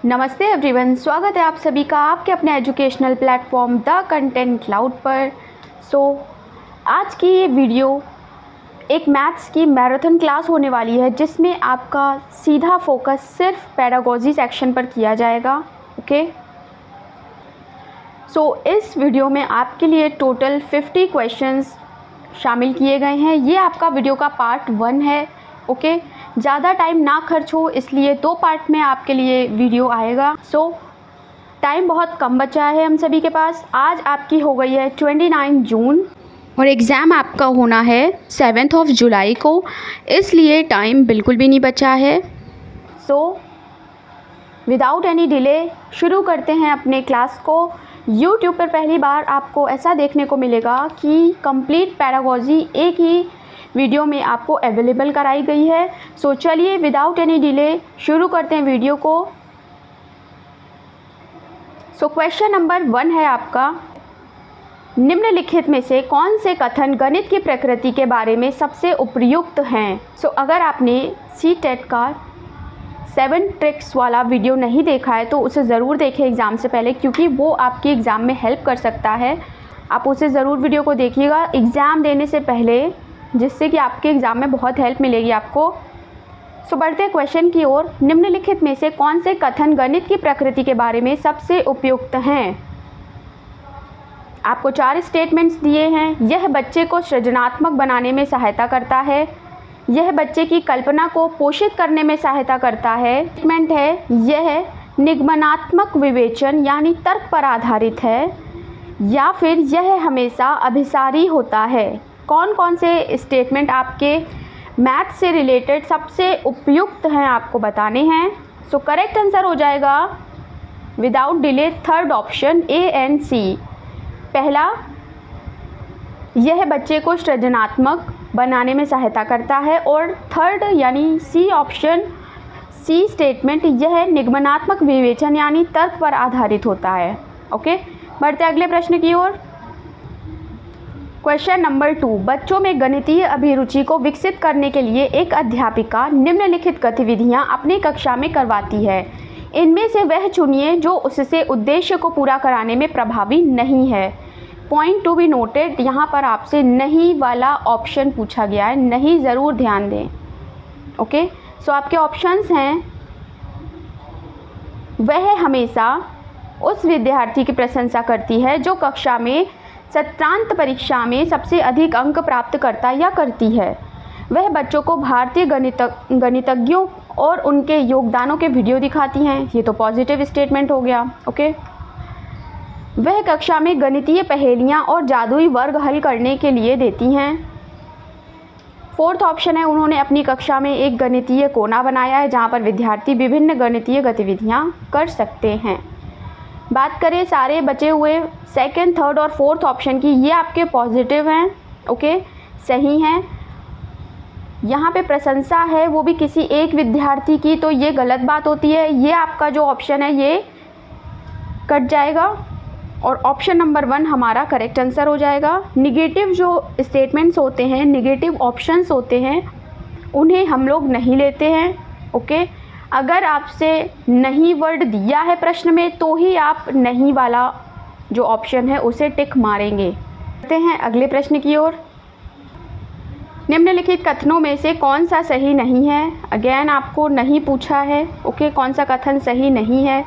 नमस्ते एवरीवन, स्वागत है आप सभी का आपके अपने educational platform the content cloud पर। आज की ये वीडियो एक मैथ्स की मैराथन क्लास होने वाली है जिसमें आपका सीधा फोकस सिर्फ पेडागोजी सेक्शन पर किया जाएगा। ओके, इस वीडियो में आपके लिए टोटल 50 क्वेश्चंस शामिल किए गए हैं। ये आपका वीडियो का पार्ट 1 है। ओके, ज़्यादा टाइम ना खर्च हो इसलिए 2 पार्ट में आपके लिए वीडियो आएगा। टाइम बहुत कम बचा है हम सभी के पास। आज आपकी हो गई है 29 जून और एग्ज़ाम आपका होना है 7 जुलाई को, इसलिए टाइम बिल्कुल भी नहीं बचा है। विदाउट एनी डिले शुरू करते हैं अपने क्लास को। YouTube पर पहली बार आपको ऐसा देखने को मिलेगा कि कंप्लीट पेडागोजी एक ही वीडियो में आपको अवेलेबल कराई गई है। चलिए विदाउट एनी डिले शुरू करते हैं वीडियो को। क्वेश्चन नंबर 1 है आपका, निम्नलिखित में से कौन से कथन गणित की प्रकृति के बारे में सबसे उपयुक्त हैं। अगर आपने CTET का 7 ट्रिक्स वाला वीडियो नहीं देखा है तो उसे ज़रूर देखें एग्ज़ाम से पहले, क्योंकि वो आपकी एग्ज़ाम में हेल्प कर सकता है। आप उसे ज़रूर वीडियो को देखिएगा एग्ज़ाम देने से पहले, जिससे कि आपके एग्ज़ाम में बहुत हेल्प मिलेगी आपको। बढ़ते हैं क्वेश्चन की ओर। निम्नलिखित में से कौन से कथन गणित की प्रकृति के बारे में सबसे उपयुक्त हैं। आपको 4 स्टेटमेंट्स दिए हैं। यह बच्चे को सृजनात्मक बनाने में सहायता करता है, यह बच्चे की कल्पना को पोषित करने में सहायता करता है। स्टेटमेंट है यह निगमनात्मक विवेचन यानी तर्क पर आधारित है, या फिर यह हमेशा अभिसारी होता है। कौन कौन से स्टेटमेंट आपके मैथ से रिलेटेड सबसे उपयुक्त हैं आपको बताने हैं। करेक्ट आंसर हो जाएगा without delay third option A and C। पहला, यह बच्चे को सृजनात्मक बनाने में सहायता करता है, और थर्ड यानी C ऑप्शन C स्टेटमेंट यह निगमनात्मक विवेचन यानी तर्क पर आधारित होता है। ओके, बढ़ते अगले प्रश्न की ओर। क्वेश्चन नंबर 2, बच्चों में गणितीय अभिरुचि को विकसित करने के लिए एक अध्यापिका निम्नलिखित गतिविधियां अपनी कक्षा में करवाती है। इनमें से वह चुनिए जो उससे उद्देश्य को पूरा कराने में प्रभावी नहीं है। पॉइंट टू बी नोटेड, यहाँ पर आपसे नहीं वाला ऑप्शन पूछा गया है, नहीं ज़रूर ध्यान दें। ओके, आपके ऑप्शंस हैं, वह हमेशा उस विद्यार्थी की प्रशंसा करती है जो कक्षा में सत्रांत परीक्षा में सबसे अधिक अंक प्राप्त करता या करती है। वह बच्चों को भारतीय गणितज्ञों और उनके योगदानों के वीडियो दिखाती हैं। ये तो पॉजिटिव स्टेटमेंट हो गया। ओके, वह कक्षा में गणितीय पहेलियां और जादुई वर्ग हल करने के लिए देती हैं। फोर्थ ऑप्शन है, उन्होंने अपनी कक्षा में एक गणितीय कोना बनाया है जहां पर विद्यार्थी विभिन्न गणितीय गतिविधियां कर सकते हैं। बात करें सारे बचे हुए सेकंड, थर्ड और फोर्थ ऑप्शन की, ये आपके पॉजिटिव हैं। ओके, सही हैं। यहाँ पे प्रशंसा है वो भी किसी एक विद्यार्थी की, तो ये गलत बात होती है। ये आपका जो ऑप्शन है ये कट जाएगा और ऑप्शन नंबर 1 हमारा करेक्ट आंसर हो जाएगा। निगेटिव जो स्टेटमेंट्स होते हैं, निगेटिव ऑप्शंस होते हैं, उन्हें हम लोग नहीं लेते हैं। ओके, अगर आपसे नहीं वर्ड दिया है प्रश्न में तो ही आप नहीं वाला जो ऑप्शन है उसे टिक मारेंगे। करते हैं अगले प्रश्न की ओर। निम्नलिखित कथनों में से कौन सा सही नहीं है। अगेन आपको नहीं पूछा है। ओके, कौन सा कथन सही नहीं है।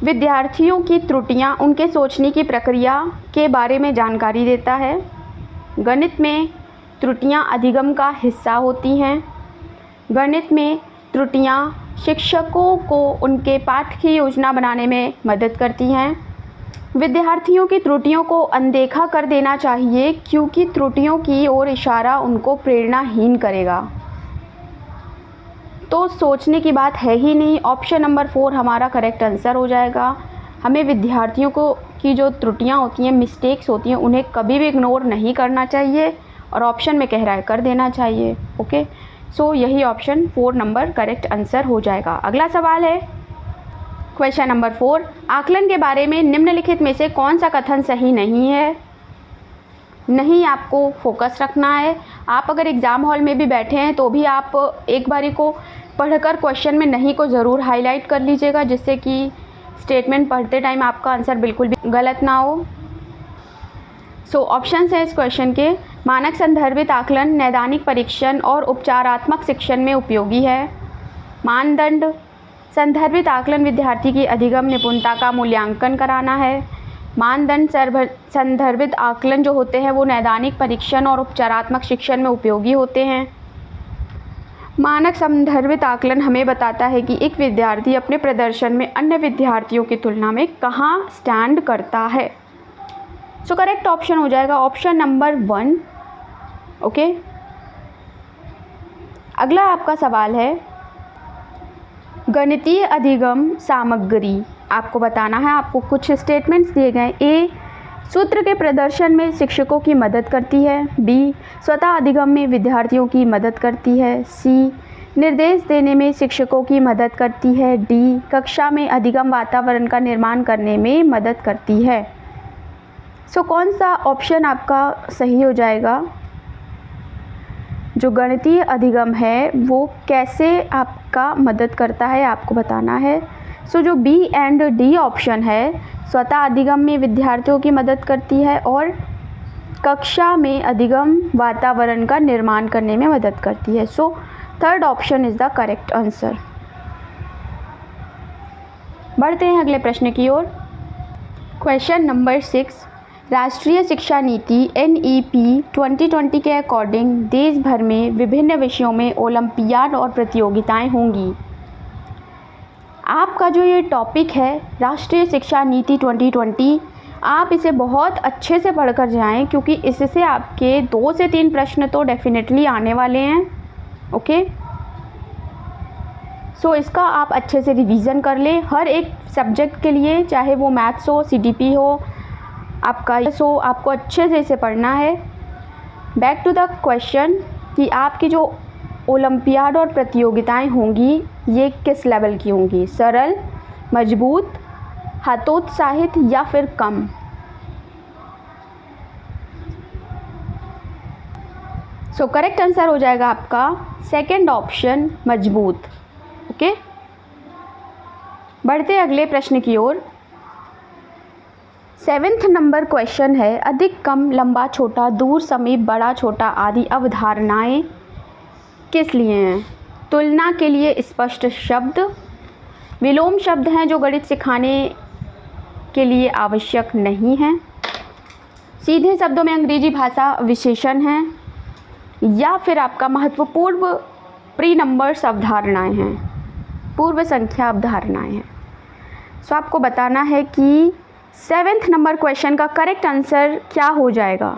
विद्यार्थियों की त्रुटियां उनके सोचने की प्रक्रिया के बारे में जानकारी देता है। गणित में त्रुटियां अधिगम का हिस्सा होती हैं। गणित में त्रुटियां शिक्षकों को उनके पाठ की योजना बनाने में मदद करती हैं। विद्यार्थियों की त्रुटियों को अनदेखा कर देना चाहिए क्योंकि त्रुटियों की ओर इशारा उनको प्रेरणाहीन करेगा। तो सोचने की बात है ही नहीं। ऑप्शन नंबर 4 हमारा करेक्ट आंसर हो जाएगा। हमें विद्यार्थियों को की जो त्रुटियां होती हैं, मिस्टेक्स होती हैं, उन्हें कभी भी इग्नोर नहीं करना चाहिए और ऑप्शन में कह रहा है कर देना चाहिए। ओके, यही ऑप्शन 4 नंबर करेक्ट आंसर हो जाएगा। अगला सवाल है क्वेश्चन नंबर 4, आकलन के बारे में निम्नलिखित में से कौन सा कथन सही नहीं है। नहीं, आपको फोकस रखना है। आप अगर एग्ज़ाम हॉल में भी बैठे हैं तो भी आप एक बारी को पढ़कर क्वेश्चन में नहीं को ज़रूर हाईलाइट कर लीजिएगा, जिससे कि स्टेटमेंट पढ़ते टाइम आपका आंसर बिल्कुल भी गलत ना हो। सो ऑप्शंस हैं इस क्वेश्चन के। मानक संदर्भित आकलन नैदानिक परीक्षण और उपचारात्मक शिक्षण में उपयोगी है। मानदंड संदर्भित आकलन विद्यार्थी की अधिगम निपुणता का मूल्यांकन कराना है। मानदंड संदर्भित आकलन जो होते हैं वो नैदानिक परीक्षण और उपचारात्मक शिक्षण में उपयोगी होते हैं। मानक संदर्भित आकलन हमें बताता है कि एक विद्यार्थी अपने प्रदर्शन में अन्य विद्यार्थियों की तुलना में कहाँ स्टैंड करता है। सो करेक्ट ऑप्शन हो जाएगा ऑप्शन नंबर 1। ओके, अगला आपका सवाल है गणितीय अधिगम सामग्री। आपको बताना है, आपको कुछ स्टेटमेंट्स दिए गए। ए, सूत्र के प्रदर्शन में शिक्षकों की मदद करती है। बी, स्वतः अधिगम में विद्यार्थियों की मदद करती है। सी, निर्देश देने में शिक्षकों की मदद करती है। डी, कक्षा में अधिगम वातावरण का निर्माण करने में मदद करती है। सो कौन सा ऑप्शन आपका सही हो जाएगा? जो गणितीय अधिगम है वो कैसे आपका मदद करता है आपको बताना है। सो जो बी एंड डी ऑप्शन है, स्वतः अधिगम में विद्यार्थियों की मदद करती है और कक्षा में अधिगम वातावरण का निर्माण करने में मदद करती है। So third option is the correct answer. बढ़ते हैं अगले प्रश्न की ओर। क्वेश्चन नंबर 6, राष्ट्रीय शिक्षा नीति NEP 2020 के अकॉर्डिंग देश भर में विभिन्न विषयों में ओलंपियाड और प्रतियोगिताएं होंगी। आपका जो ये टॉपिक है राष्ट्रीय शिक्षा नीति 2020, आप इसे बहुत अच्छे से पढ़कर जाएं, क्योंकि इससे आपके 2 से 3 प्रश्न तो डेफिनेटली आने वाले हैं। ओके, सो इसका आप अच्छे से रिवीजन कर लें हर एक सब्जेक्ट के लिए, चाहे वो मैथ्स हो, CDP हो आपका। सो आपको अच्छे से इसे पढ़ना है। बैक टू द क्वेश्चन कि आपकी जो ओलंपियाड और प्रतियोगिताएं होंगी ये किस लेवल की होंगी, सरल, मजबूत, हतोत्साहित या फिर कम। सो करेक्ट आंसर हो जाएगा आपका सेकंड ऑप्शन, मजबूत। ओके, बढ़ते अगले प्रश्न की ओर। 7th नंबर क्वेश्चन है अधिक, कम, लंबा, छोटा, दूर, समीप, बड़ा, छोटा आदि अवधारणाएं किस लिए हैं? तुलना के लिए स्पष्ट शब्द, विलोम शब्द हैं जो गणित सिखाने के लिए आवश्यक नहीं हैं, सीधे शब्दों में अंग्रेजी भाषा विशेषण हैं, या फिर आपका महत्वपूर्ण प्री नंबर्स अवधारणाएं हैं, पूर्व संख्या अवधारणाएं हैं। सो आपको बताना है कि 7th नंबर क्वेश्चन का करेक्ट आंसर क्या हो जाएगा।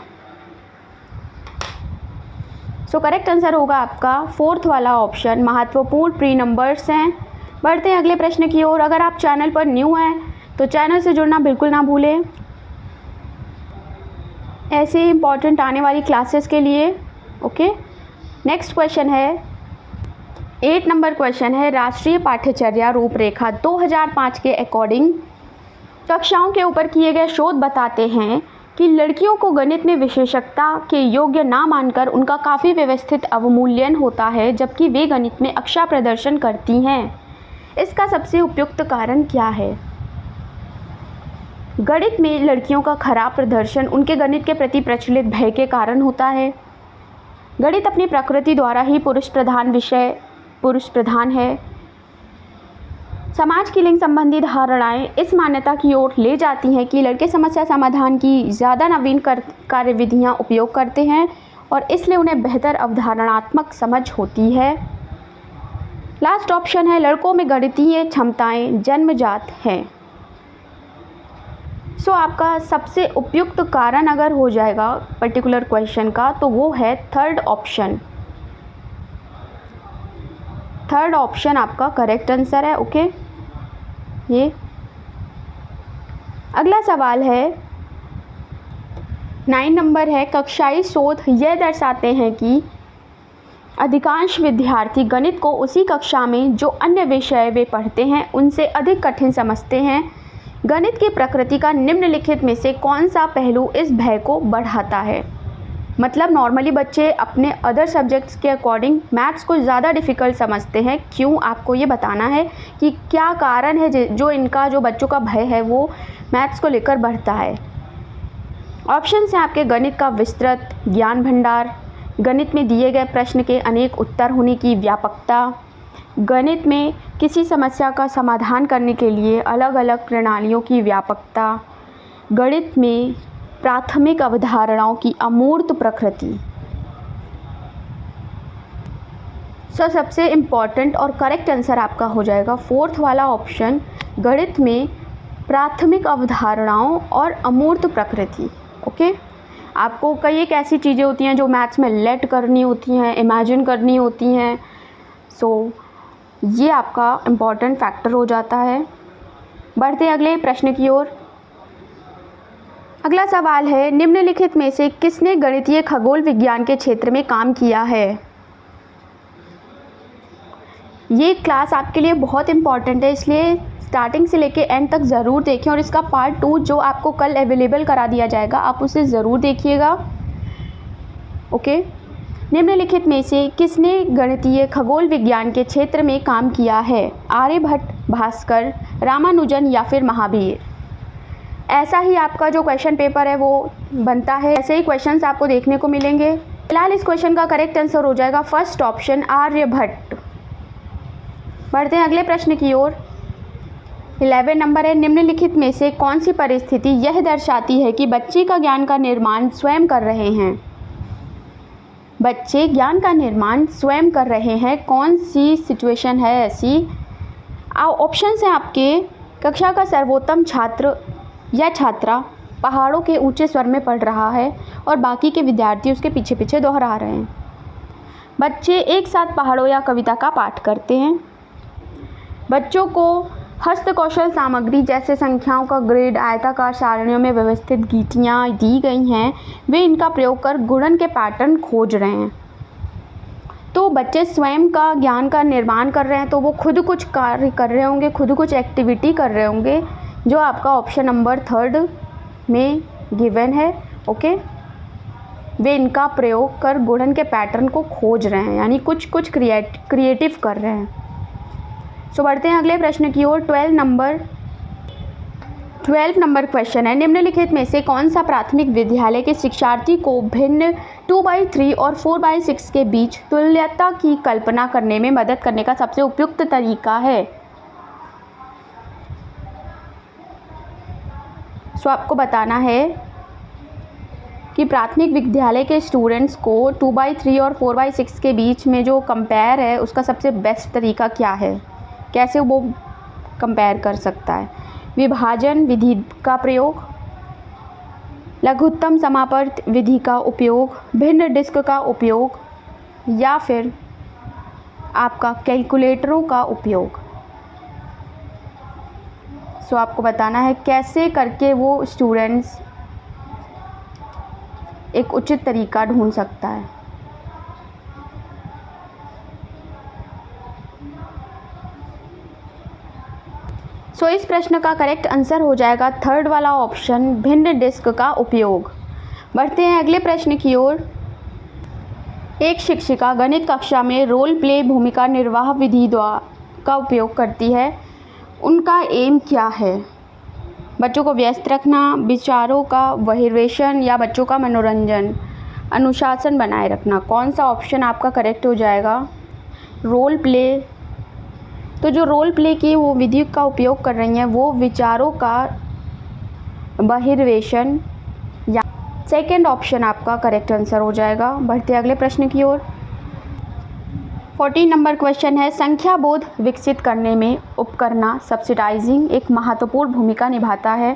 सो करेक्ट आंसर होगा आपका 4th वाला ऑप्शन, महत्वपूर्ण प्री नंबर्स हैं। बढ़ते हैं अगले प्रश्न की ओर। अगर आप चैनल पर न्यू हैं तो चैनल से जुड़ना बिल्कुल ना भूलें, ऐसे इंपॉर्टेंट आने वाली क्लासेस के लिए। ओके, नेक्स्ट क्वेश्चन है 8 नंबर क्वेश्चन है राष्ट्रीय पाठ्यचर्या रूपरेखा 2005 के अकॉर्डिंग कक्षाओं के ऊपर किए गए शोध बताते हैं कि लड़कियों को गणित में विशेषज्ञता के योग्य ना मानकर उनका काफ़ी व्यवस्थित अवमूल्यन होता है, जबकि वे गणित में अच्छा प्रदर्शन करती हैं। इसका सबसे उपयुक्त कारण क्या है? गणित में लड़कियों का खराब प्रदर्शन उनके गणित के प्रति प्रचलित भय के कारण होता है। गणित अपनी प्रकृति द्वारा ही पुरुष प्रधान है। समाज की लिंग संबंधी धारणाएं इस मान्यता की ओर ले जाती हैं कि लड़के समस्या समाधान की ज़्यादा नवीन कार्यविधियां उपयोग करते हैं और इसलिए उन्हें बेहतर अवधारणात्मक समझ होती है। लास्ट ऑप्शन है लड़कों में गणितीय क्षमताएं जन्मजात हैं। सो आपका सबसे उपयुक्त कारण अगर हो जाएगा पर्टिकुलर क्वेश्चन का तो वो है थर्ड ऑप्शन। थर्ड ऑप्शन आपका करेक्ट आंसर है। ओके, ये अगला सवाल है 9 नंबर है कक्षाई शोध यह दर्शाते हैं कि अधिकांश विद्यार्थी गणित को उसी कक्षा में जो अन्य विषय वे पढ़ते हैं उनसे अधिक कठिन समझते हैं। गणित की प्रकृति का निम्नलिखित में से कौन सा पहलू इस भय को बढ़ाता है? मतलब नॉर्मली बच्चे अपने अदर सब्जेक्ट्स के अकॉर्डिंग मैथ्स को ज़्यादा डिफ़िकल्ट समझते हैं। क्यों, आपको ये बताना है कि क्या कारण है जो इनका जो बच्चों का भय है वो मैथ्स को लेकर बढ़ता है। ऑप्शन हैं आपके गणित का विस्तृत ज्ञान भंडार, गणित में दिए गए प्रश्न के अनेक उत्तर होने की व्यापकता, गणित में किसी समस्या का समाधान करने के लिए अलग अलग प्रणालियों की व्यापकता, गणित में प्राथमिक अवधारणाओं की अमूर्त प्रकृति। सबसे इम्पॉर्टेंट और करेक्ट आंसर आपका हो जाएगा फोर्थ वाला ऑप्शन, गणित में प्राथमिक अवधारणाओं और अमूर्त प्रकृति। ओके, आपको कई एक ऐसी चीज़ें होती हैं जो मैथ्स में लेट करनी होती हैं, इमेजिन करनी होती हैं। ये आपका इम्पॉर्टेंट फैक्टर हो जाता है। बढ़ते हैं अगले प्रश्न की ओर। अगला सवाल है, निम्नलिखित में से किसने गणितीय खगोल विज्ञान के क्षेत्र में काम किया है। ये क्लास आपके लिए बहुत इम्पॉर्टेंट है, इसलिए स्टार्टिंग से लेके एंड तक ज़रूर देखें और इसका पार्ट 2 जो आपको कल अवेलेबल करा दिया जाएगा आप उसे ज़रूर देखिएगा। ओके, निम्नलिखित में से किसने गणितीय खगोल विज्ञान के क्षेत्र में काम किया है। आर्यभट्ट, भास्कर, रामानुजन या फिर महावीर। ऐसा ही आपका जो क्वेश्चन पेपर है वो बनता है, ऐसे ही क्वेश्चंस आपको देखने को मिलेंगे। फिलहाल इस क्वेश्चन का करेक्ट आंसर हो जाएगा फर्स्ट ऑप्शन, आर्यभट्ट। बढ़ते हैं अगले प्रश्न की ओर। 11 नंबर है, निम्नलिखित में से कौन सी परिस्थिति यह दर्शाती है कि बच्चे का ज्ञान का निर्माण स्वयं कर रहे हैं। बच्चे ज्ञान का निर्माण स्वयं कर रहे हैं, कौन सी सिचुएशन है ऐसी। ऑप्शन हैं आपके, कक्षा का सर्वोत्तम छात्र या छात्रा पहाड़ों के ऊंचे स्वर में पढ़ रहा है और बाकी के विद्यार्थी उसके पीछे पीछे दोहरा रहे हैं। बच्चे एक साथ पहाड़ों या कविता का पाठ करते हैं। बच्चों को हस्तकौशल सामग्री जैसे संख्याओं का ग्रिड, आयताकार सारणियों में व्यवस्थित गीटियाँ दी गई हैं, वे इनका प्रयोग कर गुणन के पैटर्न खोज रहे हैं। तो बच्चे स्वयं का ज्ञान का निर्माण कर रहे हैं, तो वो खुद कुछ कार्य कर रहे होंगे, खुद कुछ एक्टिविटी कर रहे होंगे, जो आपका ऑप्शन नंबर 3 में गिवन है। ओके, वे इनका प्रयोग कर गुणन के पैटर्न को खोज रहे हैं, यानी कुछ क्रिएटिव कर रहे हैं। बढ़ते हैं अगले प्रश्न की ओर। 12 नंबर क्वेश्चन है, निम्नलिखित में से कौन सा प्राथमिक विद्यालय के शिक्षार्थी को भिन्न 2/3 और 4/6 के बीच तुल्यता की कल्पना करने में मदद करने का सबसे उपयुक्त तरीका है। आपको बताना है कि प्राथमिक विद्यालय के स्टूडेंट्स को 2/3 और 4/6 के बीच में जो कंपेयर है उसका सबसे बेस्ट तरीका क्या है, कैसे वो कंपेयर कर सकता है। विभाजन विधि का प्रयोग, लघुत्तम समापर्त विधि का उपयोग, भिन्न डिस्क का उपयोग या फिर आपका कैलकुलेटरों का उपयोग। आपको बताना है कैसे करके वो स्टूडेंट्स एक उचित तरीका ढूंढ सकता है। इस प्रश्न का करेक्ट आंसर हो जाएगा 3rd वाला ऑप्शन, भिन्न डिस्क का उपयोग। बढ़ते हैं अगले प्रश्न की ओर। एक शिक्षिका गणित कक्षा में रोल प्ले भूमिका निर्वाह विधि का उपयोग करती है, उनका एम क्या है। बच्चों को व्यस्त रखना, विचारों का बहिर्वेशन या बच्चों का मनोरंजन, अनुशासन बनाए रखना। कौन सा ऑप्शन आपका करेक्ट हो जाएगा। रोल प्ले, तो जो रोल प्ले की वो विधि का उपयोग कर रही हैं वो विचारों का बहिर्वेशन या सेकंड ऑप्शन आपका करेक्ट आंसर हो जाएगा। बढ़ते अगले प्रश्न की ओर। 14 नंबर क्वेश्चन है, संख्या बोध विकसित करने में उपकरणा सब्सिडाइजिंग एक महत्वपूर्ण भूमिका निभाता है।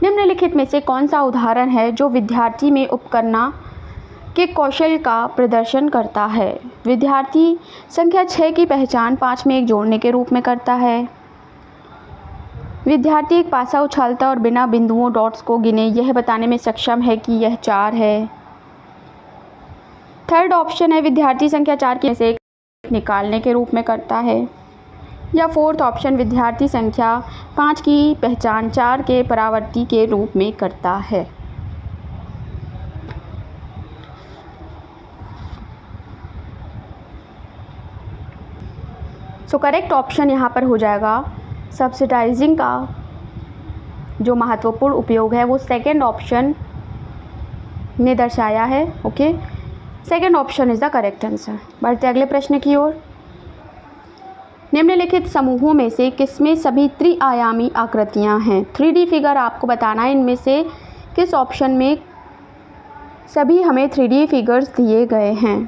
निम्नलिखित में से कौन सा उदाहरण है जो विद्यार्थी में उपकरणा के कौशल का प्रदर्शन करता है। विद्यार्थी संख्या 6 की पहचान 5 में 1 जोड़ने के रूप में करता है। विद्यार्थी एक पासा उछालता और बिना बिंदुओं डॉट्स को गिने यह बताने में सक्षम है कि यह 4 है। थर्ड ऑप्शन है, विद्यार्थी संख्या 4 की से निकालने के रूप में करता है। या फोर्थ ऑप्शन, विद्यार्थी संख्या 5 की पहचान 4 के परावर्ती के रूप में करता है। सो करेक्ट ऑप्शन यहाँ पर हो जाएगा सब्सिडाइजिंग का जो महत्वपूर्ण उपयोग है वो सेकेंड ऑप्शन ने दर्शाया है। Okay, second option is the correct answer. बढ़ते अगले प्रश्न की ओर। निम्नलिखित समूहों में से किसमें सभी त्रिआयामी आकृतियां हैं? 3D फिगर आपको बताना है इनमें से किस ऑप्शन में सभी हमें 3D फिगर्स दिए गए हैं।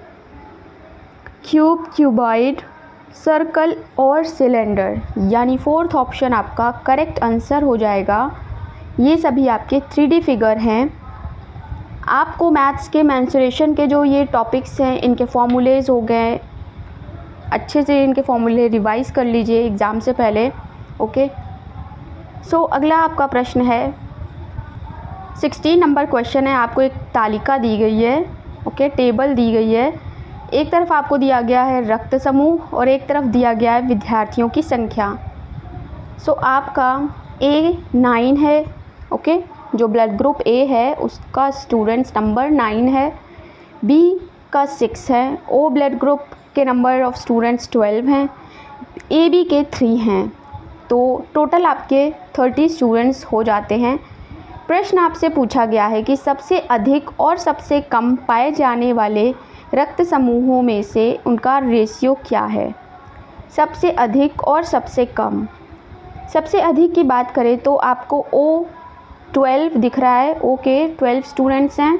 क्यूब, क्यूबॉइड, सर्कल और सिलेंडर, यानी फोर्थ ऑप्शन आपका करेक्ट आंसर हो जाएगा। ये सभी आपके 3D फिगर हैं। आपको मैथ्स के मेंसुरेशन के जो ये टॉपिक्स हैं इनके फॉर्मूलेज हो गए, अच्छे से इनके फॉर्मूले रिवाइज़ कर लीजिए एग्ज़ाम से पहले। ओके, सो अगला आपका प्रश्न है 16 नंबर क्वेश्चन है। आपको एक तालिका दी गई है, ओके, टेबल दी गई है। एक तरफ आपको दिया गया है रक्त समूह और एक तरफ दिया गया है विद्यार्थियों की संख्या। सो आपका A9 है, ओके, जो ब्लड ग्रुप A है उसका स्टूडेंट्स नंबर 9 है, B का 6 है, O ब्लड ग्रुप के नंबर ऑफ़ स्टूडेंट्स 12 हैं, AB के 3 हैं। तो टोटल आपके 30 स्टूडेंट्स हो जाते हैं। प्रश्न आपसे पूछा गया है कि सबसे अधिक और सबसे कम पाए जाने वाले रक्त समूहों में से उनका रेशियो क्या है? सबसे अधिक और सबसे कम। सबसे अधिक की बात करें तो आपको O12 दिख रहा है, O के 12 स्टूडेंट्स हैं,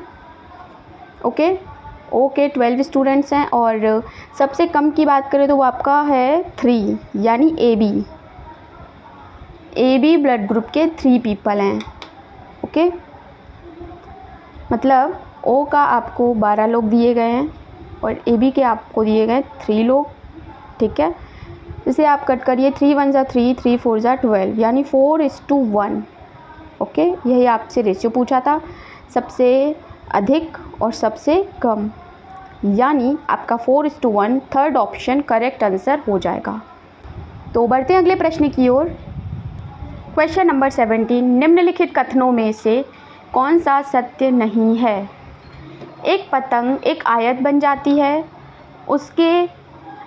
ओके, O के 12 स्टूडेंट्स हैं। और सबसे कम की बात करें तो वो आपका है 3, यानी AB ब्लड ग्रुप के 3 पीपल हैं। ओके, मतलब O का आपको 12 लोग दिए गए हैं और AB के आपको दिए गए 3 लोग, ठीक है। इसे आप कट करिए, 3 1 ज़ा 3, 3 4 ज़ा 12, यानी 4:1। ओके, यही आपसे रेशियो पूछा था, सबसे अधिक और सबसे कम, यानी आपका 4:1 थर्ड ऑप्शन करेक्ट आंसर हो जाएगा। तो बढ़ते हैं अगले प्रश्न की ओर। क्वेश्चन नंबर 17, निम्नलिखित कथनों में से कौन सा सत्य नहीं है? एक पतंग एक आयत बन जाती है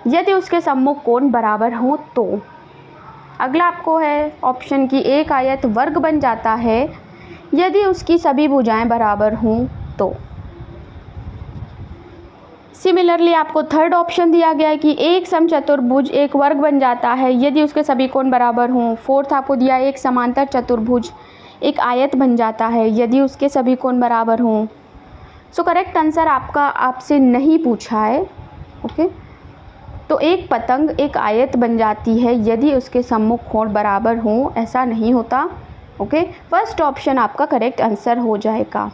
यदि उसके सम्मुख कोण बराबर हो तो। अगला आपको है ऑप्शन की एक आयत वर्ग बन जाता है यदि उसकी सभी भुजाएं बराबर हों तो। सिमिलरली आपको थर्ड ऑप्शन दिया गया है कि एक समचतुर्भुज एक वर्ग बन जाता है यदि उसके सभी कोण बराबर हों। फोर्थ आपको दिया है एक समांतर चतुर्भुज एक आयत बन जाता है यदि उसके सभी कोण बराबर हों। सो करेक्ट आंसर आपका आपसे नहीं पूछा है, ओके। तो एक पतंग एक आयत बन जाती है यदि उसके सम्मुख कोण बराबर हों, ऐसा नहीं होता, ओके। फर्स्ट ऑप्शन आपका करेक्ट आंसर हो जाएगा।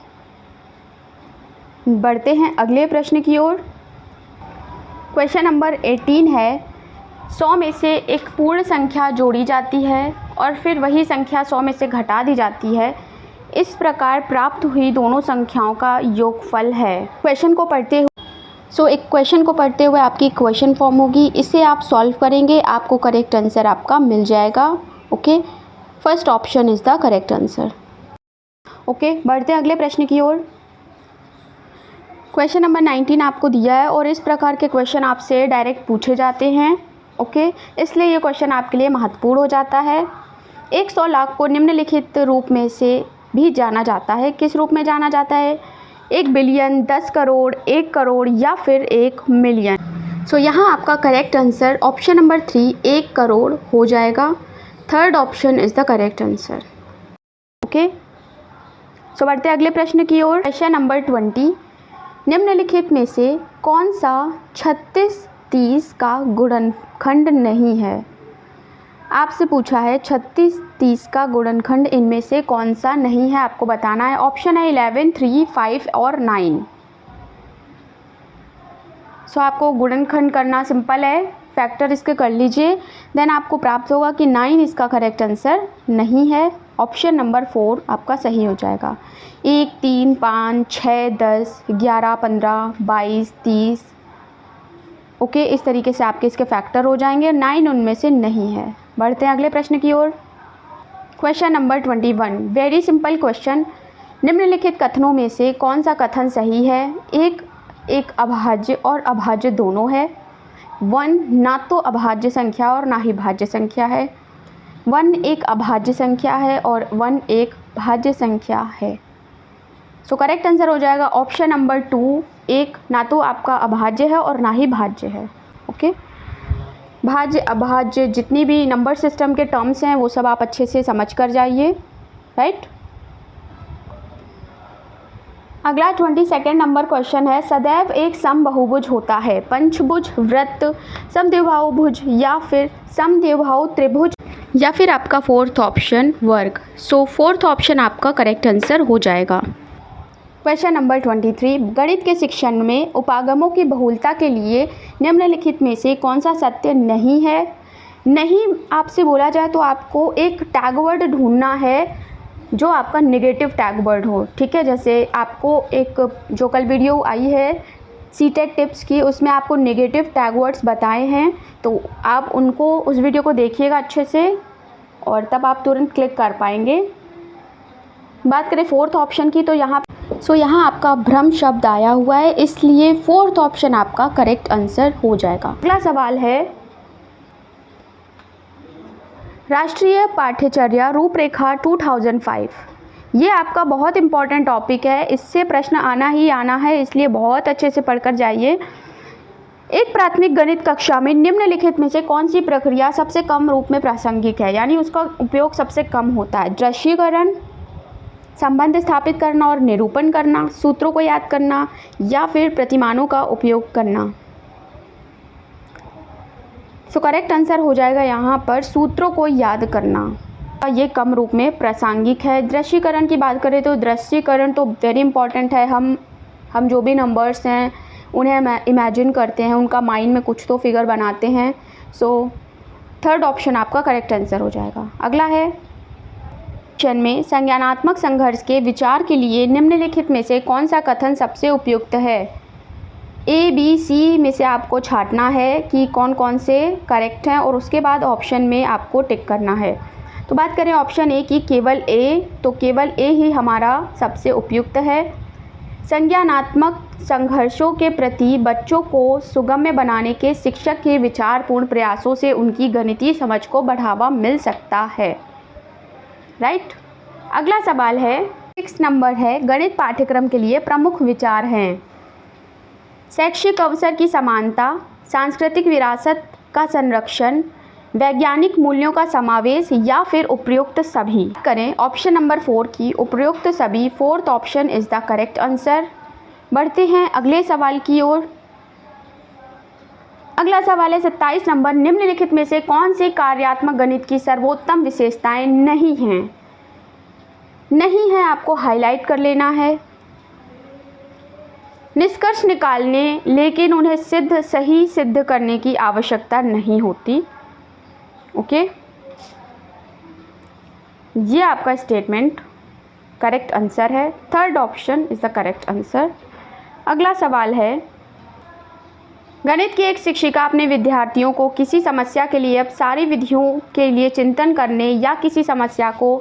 बढ़ते हैं अगले प्रश्न की ओर। क्वेश्चन नंबर 18 है, 100 में से एक पूर्ण संख्या जोड़ी जाती है और फिर वही संख्या 100 में से घटा दी जाती है। इस प्रकार प्राप्त हुई दोनों संख्याओं का योगफल है। क्वेश्चन को पढ़ते हुए एक क्वेश्चन को पढ़ते हुए आपकी क्वेश्चन फॉर्म होगी, इसे आप सॉल्व करेंगे, आपको करेक्ट आंसर आपका मिल जाएगा, okay. First option is the correct answer, okay. बढ़ते हैं अगले प्रश्न की ओर। क्वेश्चन नंबर 19 आपको दिया है और इस प्रकार के क्वेश्चन आपसे डायरेक्ट पूछे जाते हैं, ओके, इसलिए ये क्वेश्चन आपके लिए महत्वपूर्ण हो जाता है। 100 लाख को निम्नलिखित रूप में से भी जाना जाता है। किस रूप में जाना जाता है? 1 बिलियन, 10 करोड़, 1 करोड़ या फिर 1 मिलियन। सो यहाँ आपका correct answer option number 3 1 crore हो जाएगा। Third option is the correct answer, okay. So बढ़ते अगले प्रश्न की ओर। क्वेश्चन नंबर 20, निम्नलिखित में से कौन सा 36-30 का गुणनखंड नहीं है? आपसे पूछा है 36-30 का गुणनखंड इनमें से कौन सा नहीं है, आपको बताना है। ऑप्शन है 11, 3, 5 और 9। सो आपको गुणनखंड करना सिंपल है, फैक्टर इसके कर लीजिए, देन आपको प्राप्त होगा कि 9 इसका करेक्ट आंसर नहीं है। ऑप्शन नंबर 4 आपका सही हो जाएगा। 1, 3, 5, 6, 10, 11, 15, 22, 30, ओके। इस तरीके से आपके इसके फैक्टर हो जाएंगे, 9 उनमें से नहीं है। बढ़ते हैं अगले प्रश्न की ओर। Question number 21, very simple question. निम्नलिखित कथनों में से कौन सा कथन सही है? एक अभाज्य और अभाज्य दोनों है। 1 ना तो अभाज्य संख्या और ना ही भाज्य संख्या है, 1 एक अभाज्य संख्या है और 1 एक भाज्य संख्या है। सो करेक्ट आंसर हो जाएगा ऑप्शन नंबर 2, एक ना तो आपका अभाज्य है और ना ही भाज्य है। ओके, भाज्य अभाज्य जितनी भी नंबर सिस्टम के टर्म्स हैं वो सब आप अच्छे से समझ कर जाइए, राइट। अगला 22 नंबर क्वेश्चन है, सदैव एक समबाहुभुज होता है, पंचभुज, वृत्त, समद्विबाहु भुज या फिर समद्विबाहु त्रिभुज या फिर आपका फोर्थ ऑप्शन वर्ग। सो फोर्थ ऑप्शन आपका करेक्ट आंसर हो जाएगा। क्वेश्चन नंबर 23, गणित के शिक्षण में उपागमों की बहुलता के लिए निम्नलिखित में से कौन सा सत्य नहीं है। नहीं आपसे बोला जाए तो आपको एक टैग वर्ड ढूंढना है जो आपका नेगेटिव टैग वर्ड हो, ठीक है। जैसे आपको एक जो कल वीडियो आई है सीटेट टिप्स की, उसमें आपको नेगेटिव टैग वर्ड्स बताए हैं, तो आप उनको उस वीडियो को देखिएगा अच्छे से और तब आप तुरंत क्लिक कर पाएंगे। बात करें फोर्थ ऑप्शन की तो यहाँ आपका भ्रम शब्द आया हुआ है, इसलिए फोर्थ ऑप्शन आपका करेक्ट आंसर हो जाएगा। अगला सवाल है, राष्ट्रीय पाठ्यचर्या रूपरेखा 2005, ये आपका बहुत इंपॉर्टेंट टॉपिक है, इससे प्रश्न आना ही आना है, इसलिए बहुत अच्छे से पढ़कर जाइए। एक प्राथमिक गणित कक्षा में निम्नलिखित में से कौन सी प्रक्रिया सबसे कम रूप में प्रासंगिक है, यानी उसका उपयोग सबसे कम होता है। दृश्यीकरण, संबंध स्थापित करना और निरूपण करना, सूत्रों को याद करना या फिर प्रतिमानों का उपयोग करना। सो करेक्ट आंसर हो जाएगा यहाँ पर सूत्रों को याद करना। ये कम रूप में प्रासंगिक है। दृश्यीकरण की बात करें तो दृश्यीकरण तो वेरी इंपॉर्टेंट है। हम जो भी नंबर्स हैं उन्हें इमेजिन करते हैं, उनका माइंड में कुछ तो फिगर बनाते हैं। सो थर्ड ऑप्शन आपका करेक्ट आंसर हो जाएगा। अगला है, क्वेश्चन में संज्ञानात्मक संघर्ष के विचार के लिए निम्नलिखित में से कौन सा कथन सबसे उपयुक्त है। ए बी सी में से आपको छांटना है कि कौन कौन से करेक्ट हैं और उसके बाद ऑप्शन में आपको टिक करना है। तो बात करें ऑप्शन ए की केवल ए, तो केवल ए ही हमारा सबसे उपयुक्त है। संज्ञानात्मक संघर्षों के प्रति बच्चों को सुगम्य बनाने के शिक्षक के विचारपूर्ण प्रयासों से उनकी गणितीय समझ को बढ़ावा मिल सकता है, राइट। अगला सवाल है 6 नंबर है, गणित पाठ्यक्रम के लिए प्रमुख विचार हैं। शैक्षिक अवसर की समानता, सांस्कृतिक विरासत का संरक्षण, वैज्ञानिक मूल्यों का समावेश या फिर उपयुक्त सभी। करें ऑप्शन नंबर 4 की उपयुक्त सभी, fourth option is the correct answer. बढ़ते हैं अगले सवाल की ओर। अगला सवाल है 27 नंबर, निम्नलिखित में से कौन सी कार्यात्मक गणित की सर्वोत्तम विशेषताएं नहीं हैं। नहीं है आपको हाईलाइट कर लेना है। निष्कर्ष निकालने लेकिन उन्हें सही सिद्ध करने की आवश्यकता नहीं होती। ओके, ये आपका स्टेटमेंट करेक्ट आंसर है। Third option is the correct answer. अगला सवाल है, गणित की एक शिक्षिका अपने विद्यार्थियों को किसी समस्या के लिए अब सारी विधियों के लिए चिंतन करने या किसी समस्या को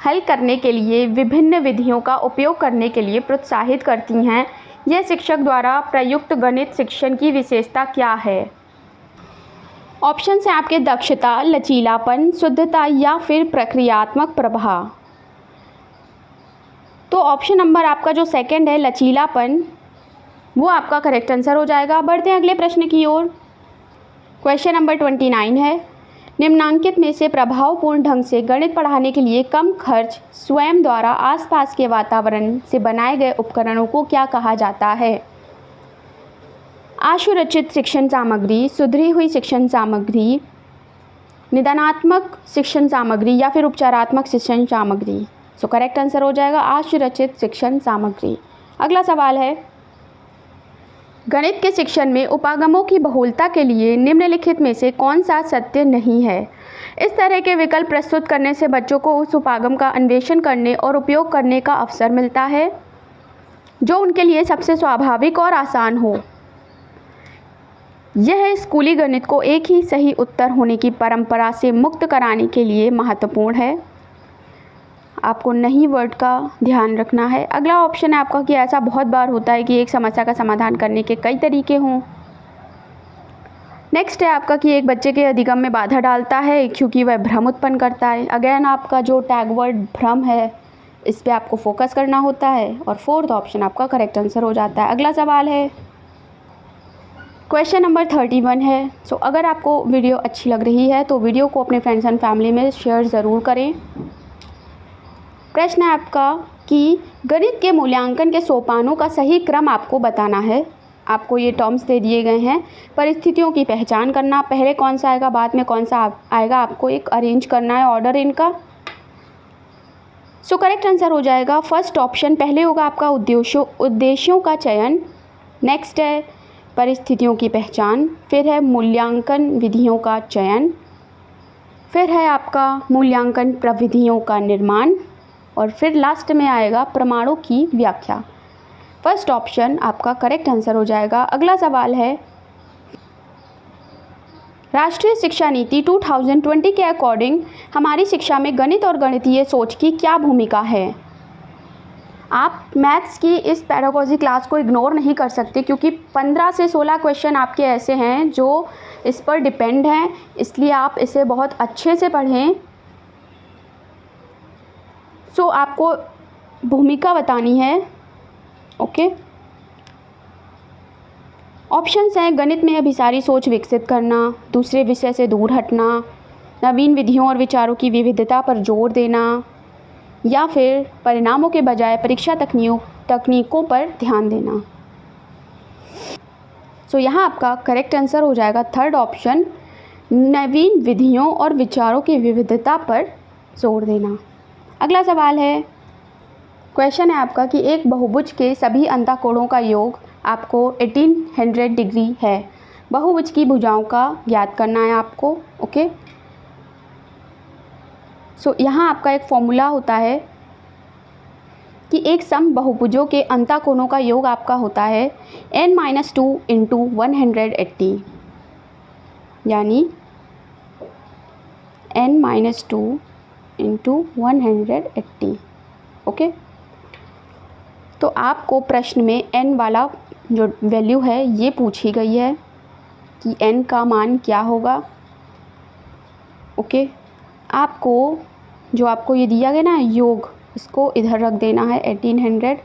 हल करने के लिए विभिन्न विधियों का उपयोग करने के लिए प्रोत्साहित करती हैं। यह शिक्षक द्वारा प्रयुक्त गणित शिक्षण की विशेषता क्या है। ऑप्शन है आपके दक्षता, लचीलापन, शुद्धता या फिर प्रक्रियात्मक प्रभाव। तो ऑप्शन नंबर आपका जो सेकंड है लचीलापन, वो आपका करेक्ट आंसर हो जाएगा। बढ़ते हैं अगले प्रश्न की ओर। क्वेश्चन नंबर 29 है, निम्नांकित में से प्रभावपूर्ण ढंग से गणित पढ़ाने के लिए कम खर्च स्वयं द्वारा आसपास के वातावरण से बनाए गए उपकरणों को क्या कहा जाता है। आशुरचित शिक्षण सामग्री, सुधरी हुई शिक्षण सामग्री, निदानात्मक शिक्षण सामग्री या फिर उपचारात्मक शिक्षण सामग्री। सो करेक्ट आंसर हो जाएगा आशुरचित शिक्षण सामग्री। अगला सवाल है, गणित के शिक्षण में उपागमों की बहुलता के लिए निम्नलिखित में से कौन सा सत्य नहीं है। इस तरह के विकल्प प्रस्तुत करने से बच्चों को उस उपागम का अन्वेषण करने और उपयोग करने का अवसर मिलता है जो उनके लिए सबसे स्वाभाविक और आसान हो। यह स्कूली गणित को एक ही सही उत्तर होने की परंपरा से मुक्त कराने के लिए महत्वपूर्ण है। आपको नहीं वर्ड का ध्यान रखना है। अगला ऑप्शन है आपका कि ऐसा बहुत बार होता है कि एक समस्या का समाधान करने के कई तरीके हों। नेक्स्ट है आपका कि एक बच्चे के अधिगम में बाधा डालता है क्योंकि वह भ्रम उत्पन्न करता है। अगेन आपका जो टैग वर्ड भ्रम है इस पे आपको फोकस करना होता है और फोर्थ ऑप्शन आपका करेक्ट आंसर हो जाता है। अगला सवाल है क्वेश्चन नंबर 31 है। सो अगर आपको वीडियो अच्छी लग रही है तो वीडियो को अपने फ्रेंड्स एंड फैमिली में शेयर ज़रूर करें। प्रश्न है आपका कि गणित के मूल्यांकन के सोपानों का सही क्रम आपको बताना है। आपको ये टर्म्स दे दिए गए हैं। परिस्थितियों की पहचान करना, पहले कौन सा आएगा बाद में कौन सा आएगा, आपको एक अरेंज करना है ऑर्डर इनका। सो करेक्ट आंसर हो जाएगा फर्स्ट ऑप्शन, पहले होगा आपका उद्देश्यों का चयन, नेक्स्ट है परिस्थितियों की पहचान, फिर है मूल्यांकन विधियों का चयन, फिर है आपका मूल्यांकन प्रविधियों का निर्माण और फिर लास्ट में आएगा प्रमाणों की व्याख्या। फर्स्ट ऑप्शन आपका करेक्ट आंसर हो जाएगा। अगला सवाल है राष्ट्रीय शिक्षा नीति 2020 के अकॉर्डिंग हमारी शिक्षा में गणित और गणितीय सोच की क्या भूमिका है। आप मैथ्स की इस पैडागोजी क्लास को इग्नोर नहीं कर सकते क्योंकि 15 से 16 क्वेश्चन आपके ऐसे हैं जो इस पर डिपेंड हैं, इसलिए आप इसे बहुत अच्छे से पढ़ें। सो आपको भूमिका बतानी है। ओके, ऑप्शंस हैं गणित में अभिसारी सोच विकसित करना, दूसरे विषय से दूर हटना, नवीन विधियों और विचारों की विविधता पर जोर देना, या फिर परिणामों के बजाय परीक्षा तकनीकों पर ध्यान देना। सो यहाँ आपका करेक्ट आंसर हो जाएगा थर्ड ऑप्शन, नवीन विधियों और विचारों की विविधता पर जोर देना। अगला सवाल है, क्वेश्चन है आपका कि एक बहुभुज के सभी अंतःकोणों का योग आपको 1800 डिग्री है। बहुभुज की भुजाओं का ज्ञात करना है आपको। ओके, सो यहाँ आपका एक फॉर्मूला होता है कि एक सम बहुभुजों के अंतःकोणों का योग आपका होता है n-2 इंटू 180, यानी n-2 इंटू 180। ओके, तो आपको प्रश्न में n वाला जो वैल्यू है ये पूछी गई है कि n का मान क्या होगा। ओके, आपको ये दिया गया ना योग, इसको इधर रख देना है 1800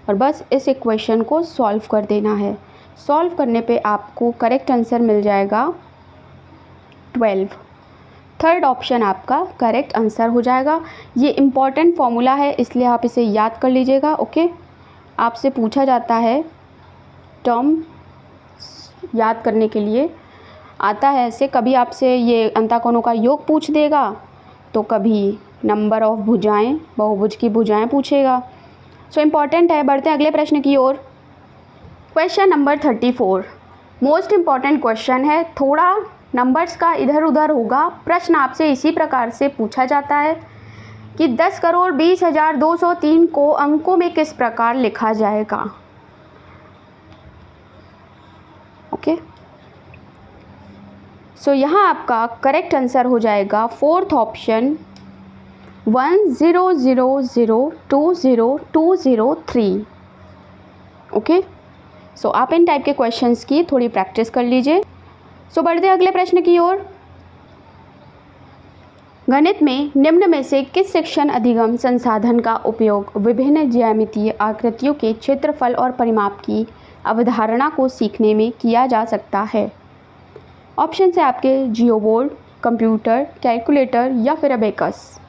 और बस इस इक्वेशन को सॉल्व कर देना है। सॉल्व करने पे आपको करेक्ट आंसर मिल जाएगा 12। थर्ड ऑप्शन आपका करेक्ट आंसर हो जाएगा। ये इम्पॉर्टेंट फॉर्मूला है इसलिए आप इसे याद कर लीजिएगा। ओके, आपसे पूछा जाता है टर्म याद करने के लिए आता है ऐसे, कभी आपसे ये अंतःकोणों का योग पूछ देगा तो कभी नंबर ऑफ भुजाएं, बहुभुज की भुजाएं पूछेगा। सो इम्पॉर्टेंट है। बढ़ते हैं अगले प्रश्न की ओर। Question number 34 most important question है। थोड़ा नंबर्स का इधर उधर होगा। प्रश्न आपसे इसी प्रकार से पूछा जाता है कि 10,20,203 को अंकों में किस प्रकार लिखा जाएगा। ओके, सो यहाँ आपका करेक्ट आंसर हो जाएगा फोर्थ ऑप्शन 1,0,0,2,0,203। ओके, सो आप इन टाइप के क्वेश्चंस की थोड़ी प्रैक्टिस कर लीजिए। सो बढ़ते हैं अगले प्रश्न की ओर। गणित में निम्न में से किस शिक्षण अधिगम संसाधन का उपयोग विभिन्न ज्यामितीय आकृतियों के क्षेत्रफल और परिमाप की अवधारणा को सीखने में किया जा सकता है। ऑप्शन है आपके जियोबोर्ड, कंप्यूटर, कैलकुलेटर या फिर अबेकस।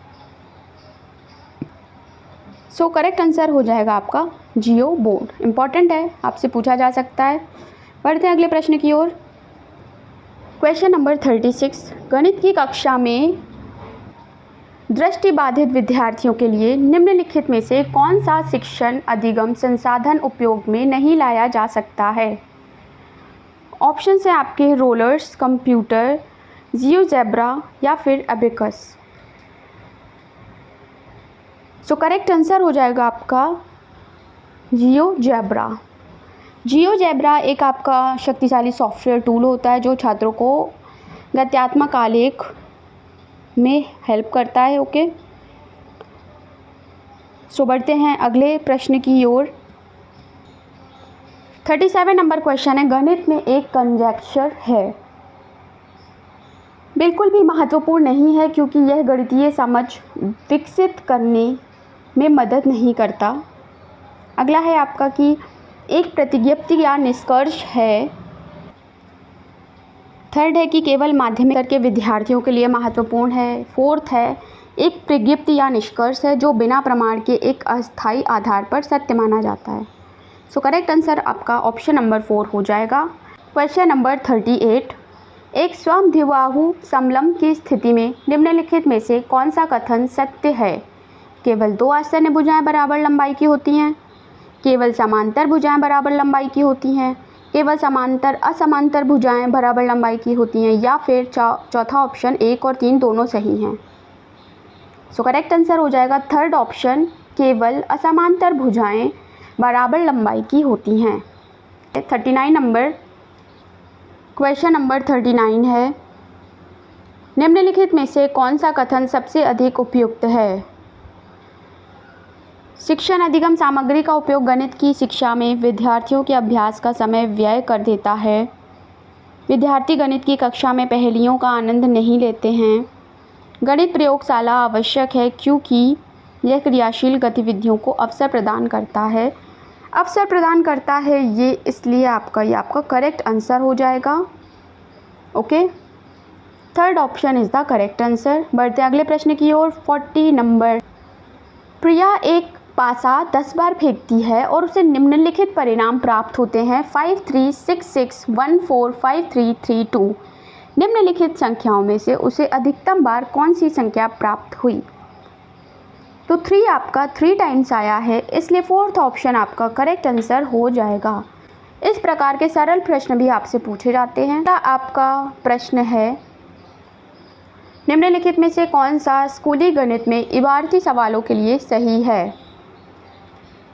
सो करेक्ट आंसर हो जाएगा आपका जियोबोर्ड। इम्पॉर्टेंट है, आपसे पूछा जा सकता है। बढ़ते हैं अगले प्रश्न की ओर। क्वेश्चन नंबर 36 गणित की कक्षा में दृष्टिबाधित विद्यार्थियों के लिए निम्नलिखित में से कौन सा शिक्षण अधिगम संसाधन उपयोग में नहीं लाया जा सकता है। ऑप्शन है आपके रोलर्स, कंप्यूटर, जियोजेब्रा या फिर अबेकस। सो करेक्ट आंसर हो जाएगा आपका जियोजेब्रा। जियोजेब्रा एक आपका शक्तिशाली सॉफ्टवेयर टूल होता है जो छात्रों को गत्यात्मक आलेख में हेल्प करता है। ओके, सो बढ़ते हैं अगले प्रश्न की ओर। 37 नंबर क्वेश्चन है, गणित में एक कंजक्चर है। बिल्कुल भी महत्वपूर्ण नहीं है, क्योंकि यह गणितीय समझ विकसित करने में मदद नहीं करता। अगला है आपका कि एक प्रतिज्ञप्ति या निष्कर्ष है। थर्ड है कि केवल माध्यमिक स्तर के विद्यार्थियों के लिए महत्वपूर्ण है। फोर्थ है एक प्रज्ञप्ति या निष्कर्ष है जो बिना प्रमाण के एक अस्थायी आधार पर सत्य माना जाता है। सो करेक्ट आंसर आपका ऑप्शन नंबर 4 हो जाएगा। क्वेश्चन नंबर 38, एक समद्विबाहु समलंब की स्थिति में निम्नलिखित में से कौन सा कथन सत्य है? केवल 2 आसन्न भुजाएं बराबर लंबाई की होती हैं, केवल समांतर भुजाएं बराबर लंबाई की होती हैं, केवल समांतर असमांतर भुजाएं बराबर लंबाई की होती हैं, या फिर चौथा ऑप्शन 1 और 3 दोनों सही हैं। सो करेक्ट आंसर हो जाएगा थर्ड ऑप्शन, केवल असमांतर भुजाएं बराबर लंबाई की होती हैं। 39 नंबर, क्वेश्चन नंबर 39 है, निम्नलिखित में से कौन सा कथन सबसे अधिक उपयुक्त है? शिक्षण अधिगम सामग्री का उपयोग गणित की शिक्षा में विद्यार्थियों के अभ्यास का समय व्यय कर देता है। विद्यार्थी गणित की कक्षा में पहेलियों का आनंद नहीं लेते हैं। गणित प्रयोगशाला आवश्यक है क्योंकि यह क्रियाशील गतिविधियों को अवसर प्रदान करता है। अवसर प्रदान करता है ये इसलिए ये आपका करेक्ट आंसर हो जाएगा। Okay, third option is the correct answer. बढ़ते अगले प्रश्न की ओर। 40 नंबर, प्रिया एक पासा 10 बार फेंकती है और उसे निम्नलिखित परिणाम प्राप्त होते हैं 5, 3, 6, 6, 1, 4, 5, 3, 3, 2। निम्नलिखित संख्याओं में से उसे अधिकतम बार कौन सी संख्या प्राप्त हुई? तो 3 आपका 3 टाइम्स आया है, इसलिए फोर्थ ऑप्शन आपका करेक्ट आंसर हो जाएगा। इस प्रकार के सरल प्रश्न भी आपसे पूछे जाते हैं। आपका प्रश्न है, निम्नलिखित में से कौन सा स्कूली गणित में इबारती सवालों के लिए सही है?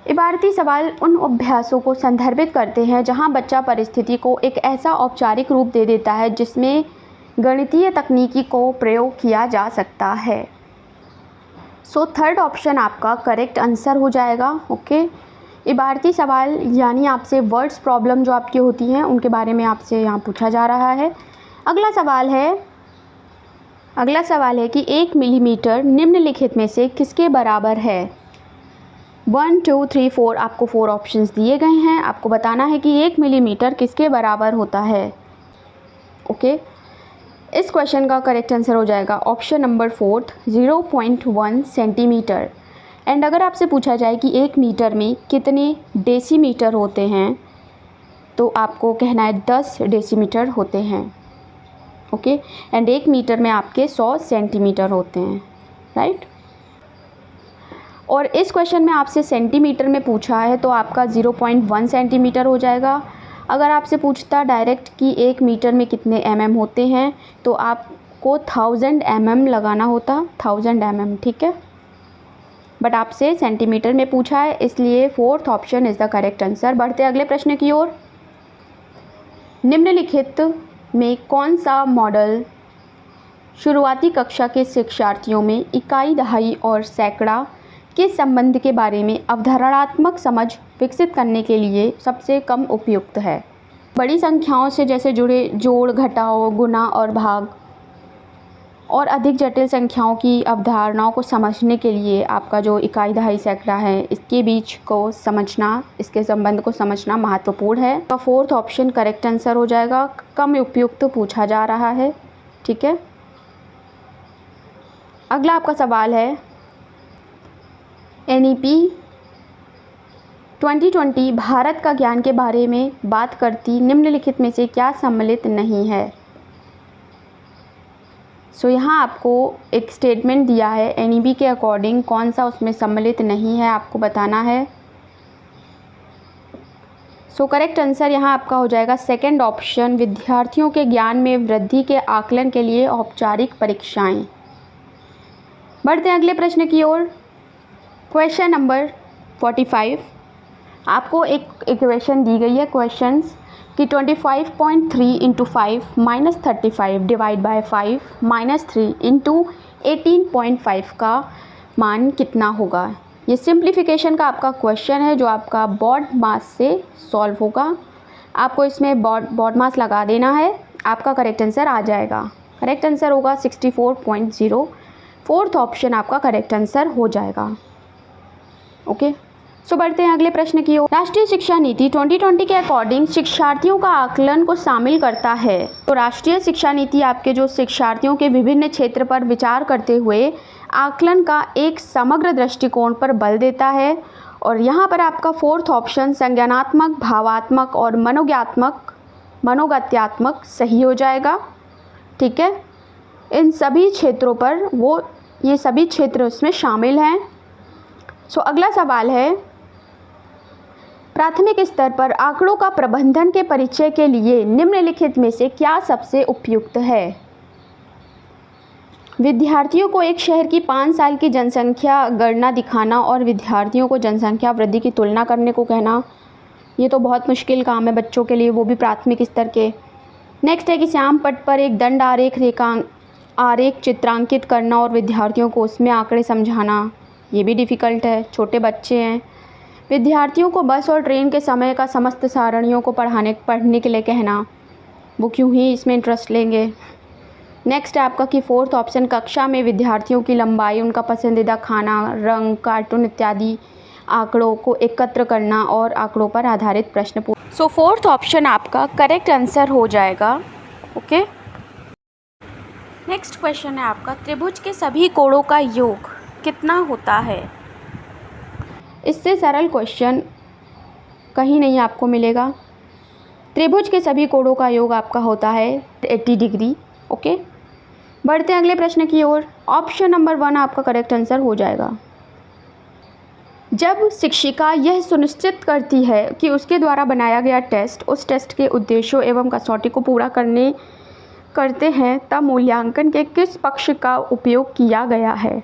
इबारती सवाल उन अभ्यासों को संदर्भित करते हैं जहां बच्चा परिस्थिति को एक ऐसा औपचारिक रूप दे देता है जिसमें गणितीय तकनीकी को प्रयोग किया जा सकता है। सो थर्ड ऑप्शन आपका करेक्ट आंसर हो जाएगा। ओके, इबारती सवाल यानी आपसे वर्ड्स प्रॉब्लम जो आपकी होती हैं उनके बारे में आपसे यहाँ पूछा जा रहा है। अगला सवाल है कि 1 मिलीमीटर निम्नलिखित में से किसके बराबर है? 1, 2, 3, 4 आपको 4 ऑप्शंस दिए गए हैं। आपको बताना है कि 1 मिलीमीटर किसके बराबर होता है। ओके, इस क्वेश्चन का करेक्ट आंसर हो जाएगा ऑप्शन नंबर 4, 0.1 सेंटीमीटर। एंड अगर आपसे पूछा जाए कि 1 मीटर में कितने डेसीमीटर होते हैं तो आपको कहना है 10 डेसीमीटर होते हैं। ओके, एंड 1 मीटर में आपके 100 सेंटीमीटर होते हैं, राइट। और इस क्वेश्चन में आपसे सेंटीमीटर में पूछा है तो आपका 0.1 सेंटीमीटर हो जाएगा। अगर आपसे पूछता डायरेक्ट कि 1 मीटर में कितने mm होते हैं तो आपको 1000 mm लगाना होता, 1000 mm, ठीक है। बट आपसे सेंटीमीटर में पूछा है, इसलिए fourth option is the correct answer. बढ़ते अगले प्रश्न की ओर। निम्नलिखित में कौन सा मॉडल शुरुआती कक्षा के शिक्षार्थियों में इकाई, दहाई और सैकड़ा के संबंध के बारे में अवधारणात्मक समझ विकसित करने के लिए सबसे कम उपयुक्त है? बड़ी संख्याओं से जैसे जुड़े जोड़, घटाव, गुणा और भाग और अधिक जटिल संख्याओं की अवधारणाओं को समझने के लिए आपका जो इकाई, दहाई, सैकड़ा है इसके बीच को समझना, इसके संबंध को समझना महत्वपूर्ण है। तो फोर्थ ऑप्शन करेक्ट आंसर हो जाएगा। कम उपयुक्त पूछा जा रहा है, ठीक है। अगला आपका सवाल है, NEP 2020 भारत का ज्ञान के बारे में बात करती निम्नलिखित में से क्या सम्मिलित नहीं है? सो यहाँ आपको एक स्टेटमेंट दिया है, NEP के अकॉर्डिंग कौन सा उसमें सम्मिलित नहीं है आपको बताना है। सो करेक्ट आंसर यहाँ आपका हो जाएगा सेकंड ऑप्शन, विद्यार्थियों के ज्ञान में वृद्धि के आकलन के लिए औपचारिक परीक्षाएं। बढ़ते हैं अगले प्रश्न की ओर। क्वेश्चन नंबर 45, आपको एक इक्वेशन दी गई है क्वेश्चंस कि 25.3 × 5 - 35 डिवाइड बाय 5 - 3 × 18.5 का मान कितना होगा? ये सिंप्लीफिकेशन का आपका क्वेश्चन है जो आपका बॉड मास से सॉल्व होगा। आपको इसमें बॉड मास लगा देना है, आपका करेक्ट आंसर आ जाएगा। करेक्ट आंसर होगा 64.0। फोर्थ ऑप्शन आपका करेक्ट आंसर हो जाएगा। ओके, सो बढ़ते हैं अगले प्रश्न की ओर। राष्ट्रीय शिक्षा नीति 2020 के अकॉर्डिंग शिक्षार्थियों का आकलन को शामिल करता है। तो राष्ट्रीय शिक्षा नीति आपके जो शिक्षार्थियों के विभिन्न क्षेत्र पर विचार करते हुए आकलन का एक समग्र दृष्टिकोण पर बल देता है। और यहाँ पर आपका फोर्थ ऑप्शन संज्ञानात्मक, भावात्मक और मनोगत्यात्मक सही हो जाएगा। ठीक है, इन सभी क्षेत्रों पर ये सभी क्षेत्र उसमें शामिल हैं। सो अगला सवाल है, प्राथमिक स्तर पर आंकड़ों का प्रबंधन के परिचय के लिए निम्नलिखित में से क्या सबसे उपयुक्त है? विद्यार्थियों को एक शहर की 5 साल की जनसंख्या गणना दिखाना और विद्यार्थियों को जनसंख्या वृद्धि की तुलना करने को कहना, ये तो बहुत मुश्किल काम है बच्चों के लिए, वो भी प्राथमिक स्तर के। नेक्स्ट है कि श्याम पट पर एक दंड आरेख चित्रांकित करना और विद्यार्थियों को उसमें आंकड़े समझाना, ये भी डिफ़िकल्ट है, छोटे बच्चे हैं। विद्यार्थियों को बस और ट्रेन के समय का समस्त सारणियों को पढ़ने के लिए कहना, वो क्यों ही इसमें इंटरेस्ट लेंगे। नेक्स्ट है आपका कि फोर्थ ऑप्शन कक्षा में विद्यार्थियों की लंबाई, उनका पसंदीदा खाना, रंग, कार्टून इत्यादि आंकड़ों को एकत्र करना और आंकड़ों पर आधारित प्रश्न पूछना। सो फोर्थ ऑप्शन आपका करेक्ट आंसर हो जाएगा। ओके, नेक्स्ट क्वेश्चन है आपका, त्रिभुज के सभी कोणों का योग कितना होता है? इससे सरल क्वेश्चन कहीं नहीं आपको मिलेगा। त्रिभुज के सभी कोणों का योग आपका होता है 80 डिग्री। ओके, बढ़ते हैं अगले प्रश्न की ओर। ऑप्शन नंबर 1 आपका करेक्ट आंसर हो जाएगा। जब शिक्षिका यह सुनिश्चित करती है कि उसके द्वारा बनाया गया टेस्ट उस टेस्ट के उद्देश्यों एवं कसौटी को पूरा करते हैं, तब मूल्यांकन के किस पक्ष का उपयोग किया गया है?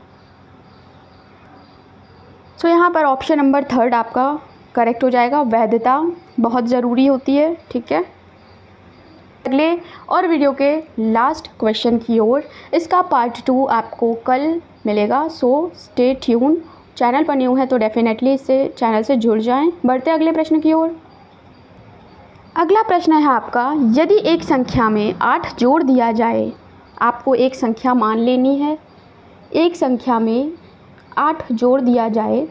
सो यहाँ पर ऑप्शन नंबर 3 आपका करेक्ट हो जाएगा। वैधता बहुत ज़रूरी होती है। ठीक है, अगले और वीडियो के लास्ट क्वेश्चन की ओर, इसका पार्ट 2 आपको कल मिलेगा। So stay tune. चैनल पर न्यू है तो डेफिनेटली इससे चैनल से जुड़ जाएं। बढ़ते हैं अगले प्रश्न की ओर। अगला प्रश्न है आपका, यदि एक संख्या में 8 जोड़ दिया जाए, आपको एक संख्या मान लेनी है। एक संख्या में 8 जोड़ दिया जाए,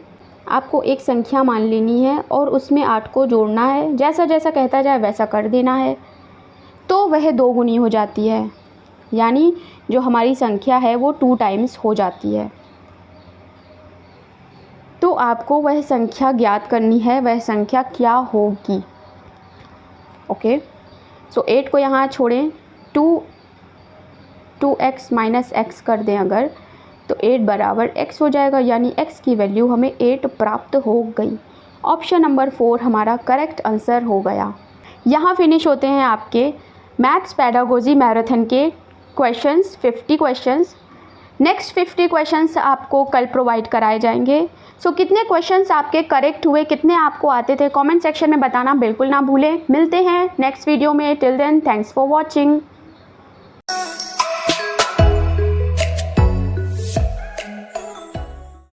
आपको एक संख्या मान लेनी है और उसमें 8 को जोड़ना है। जैसा जैसा कहता जाए वैसा कर देना है, तो वह 2 गुनी हो जाती है, यानी जो हमारी संख्या है वो 2 टाइम्स हो जाती है। तो आपको वह संख्या ज्ञात करनी है, वह संख्या क्या होगी? ओके, सो 8 को यहाँ छोड़ें, 2x माइनस x कर दें अगर, तो 8 बराबर x हो जाएगा, यानी x की वैल्यू हमें 8 प्राप्त हो गई। ऑप्शन नंबर 4 हमारा करेक्ट आंसर हो गया। यहाँ फिनिश होते हैं आपके मैथ्स पेडागोजी मैराथन के क्वेश्चंस, 50 क्वेश्चंस। नेक्स्ट 50 क्वेश्चंस आपको कल प्रोवाइड कराए जाएंगे। सो कितने क्वेश्चंस आपके करेक्ट हुए, कितने आपको आते थे, कमेंट सेक्शन में बताना बिल्कुल ना भूलें। मिलते हैं नेक्स्ट वीडियो में। Till then, thanks for watching.